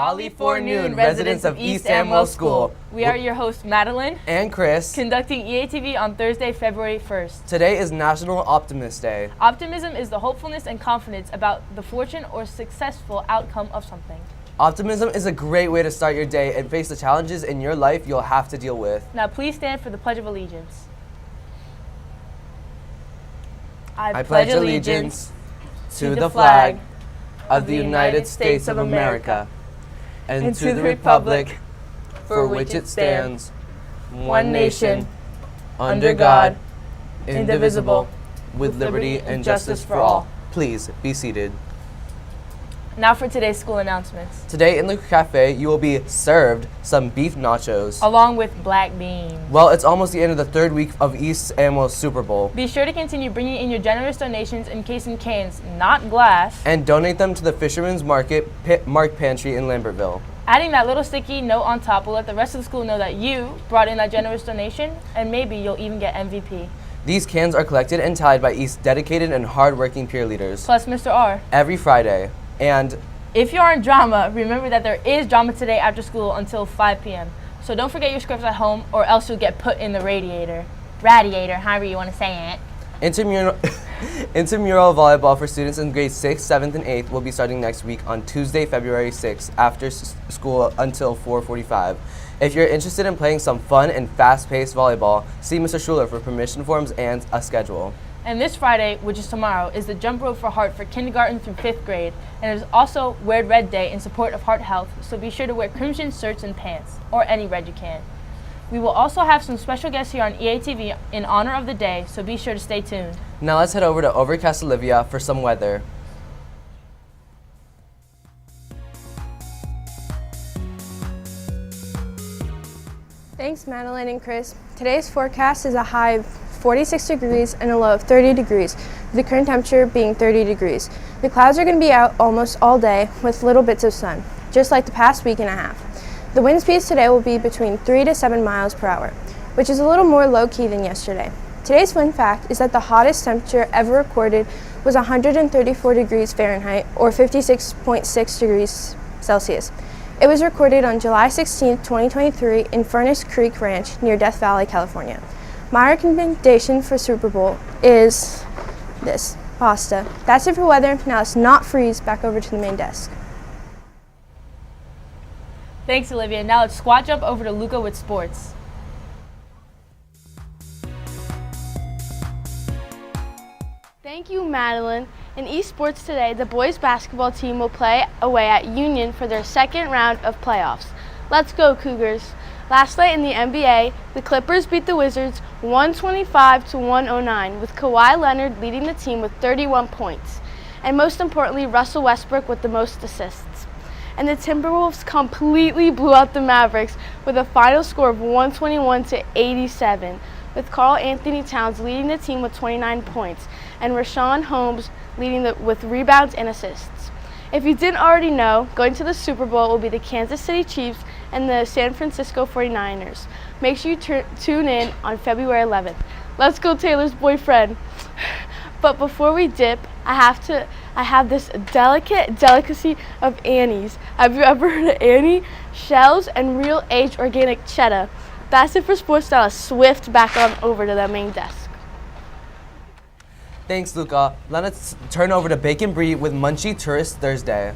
Raleigh Forenoon, residents of East Amwell School. We are your hosts, Madeline and Chris, conducting EAtv on Thursday, February 1st. Today is National Optimist Day. Optimism is the hopefulness and confidence about the fortune or successful outcome of something. Optimism is a great way to start your day and face the challenges in your life you'll have to deal with. Now please stand for the Pledge of Allegiance. I pledge allegiance to the flag of the United States of America and to the republic for which it stands, one nation, under God, indivisible, with liberty and justice for all. Please be seated. Now for today's school announcements. Today in the cafe, you will be served some beef nachos. Along with black beans. Well, it's almost the end of the third week of East Amwell's Super Bowl. Be sure to continue bringing in your generous donations encased in cans, not glass. And donate them to the Fisherman's Market Mark Pantry in Lambertville. Adding that little sticky note on top will let the rest of the school know that you brought in that generous donation, and maybe you'll even get MVP. These cans are collected and tied by East's dedicated and hard-working peer leaders. Plus Mr. R. Every Friday. And if you are in drama, remember that there is drama today after school until 5 p.m. So don't forget your scripts at home, or else you'll get put in the radiator, however you want to say it. Intramural volleyball for students in grades 6th, 7th, and 8th will be starting next week on Tuesday, February 6th, after school until 4:45. If you're interested in playing some fun and fast-paced volleyball, see Mr. Schuler for permission forms and a schedule. And this Friday, which is tomorrow, is the Jump Rope for Heart for kindergarten through 5th grade. And it is also Wear Red Day in support of heart health, so be sure to wear crimson shirts and pants, or any red you can. We will also have some special guests here on EAtv in honor of the day, so be sure to stay tuned. Now let's head over to Overcast Olivia for some weather. Thanks, Madeline and Chris. Today's forecast is a high of 46 degrees and a low of 30 degrees, with the current temperature being 30 degrees. The clouds are going to be out almost all day with little bits of sun, just like the past week and a half. The wind speeds today will be between 3 to 7 miles per hour, which is a little more low-key than yesterday. Today's fun fact is that the hottest temperature ever recorded was 134 degrees Fahrenheit, or 56.6 degrees Celsius. It was recorded on July 16, 2023 in Furnace Creek Ranch near Death Valley, California. My recommendation for Super Bowl is this, pasta. That's it for weather. Now let's not freeze. Back over to the main desk. Thanks, Olivia. Now let's squat jump over to Luca with sports. Thank you, Madeline. In esports today, the boys basketball team will play away at Union for their second round of playoffs. Let's go, Cougars. Last night in the NBA, the Clippers beat the Wizards 125-109, with Kawhi Leonard leading the team with 31 points. And most importantly, Russell Westbrook with the most assists. And the Timberwolves completely blew out the Mavericks with a final score of 121-87, with Karl Anthony Towns leading the team with 29 points, and Rashawn Holmes leading with rebounds and assists. If you didn't already know, going to the Super Bowl will be the Kansas City Chiefs and the San Francisco 49ers. Make sure you tune in on February 11th. Let's go, Taylor's boyfriend. But before we dip, I have this delicacy of Annie's. Have you ever heard of Annie? Shells and real aged organic cheddar. That's it for sports. Now let's swift back on over to the main desk. Thanks, Luca. Let's turn over to Bacon Brie with Munchie Tourist Thursday.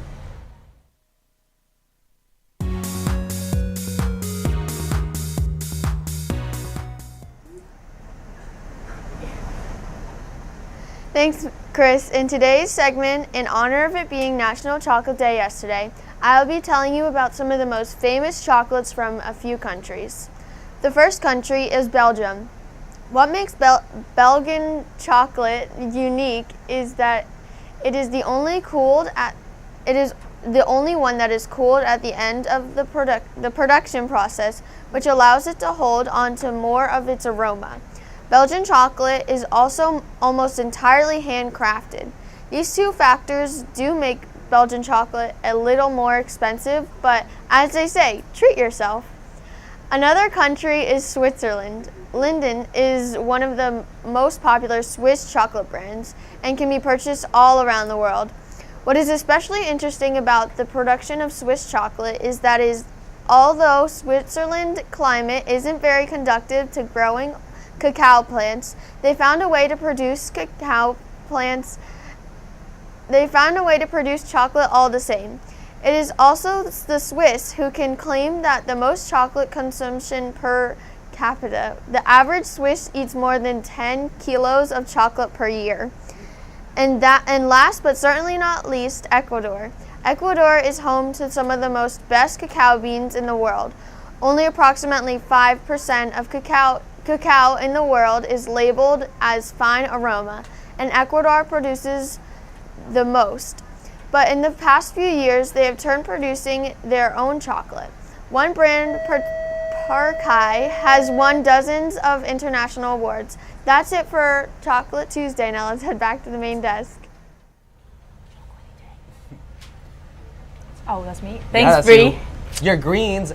Thanks, Chris. In today's segment, in honor of it being National Chocolate Day yesterday, I'll be telling you about some of the most famous chocolates from a few countries. The first country is Belgium. What makes Belgian chocolate unique is that it is the only one that is cooled at the end of the production process, which allows it to hold on to more of its aroma. Belgian chocolate is also almost entirely handcrafted. These two factors do make Belgian chocolate a little more expensive, but as they say, treat yourself. Another country is Switzerland. Linden is one of the most popular Swiss chocolate brands and can be purchased all around the world. What is especially interesting about the production of Swiss chocolate is that although Switzerland's climate isn't very conducive to growing cacao plants, they found a way to produce chocolate all the same. It is also the Swiss who can claim that the most chocolate consumption per capita. The average Swiss eats more than 10 kilos of chocolate per year. And last but certainly not least, Ecuador. Ecuador is home to some of the best cacao beans in the world. Only approximately 5% of cacao in the world is labeled as fine aroma, and Ecuador produces the most. But in the past few years, they have turned producing their own chocolate. One brand, Parkai, has won dozens of international awards. That's it for Chocolate Tuesday. Now let's head back to the main desk. Oh, that's me. Yeah, Thanks, that's Bree. you. Your greens.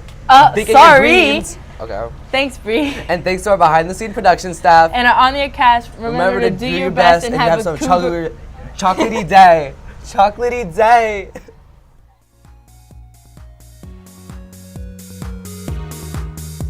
Speaking of Sorry. greens- Okay. Thanks, Bree. And thanks to our behind-the-scene production staff. And our on-air cast, remember to do your best and have a some chocolatey day. Chocolatey day.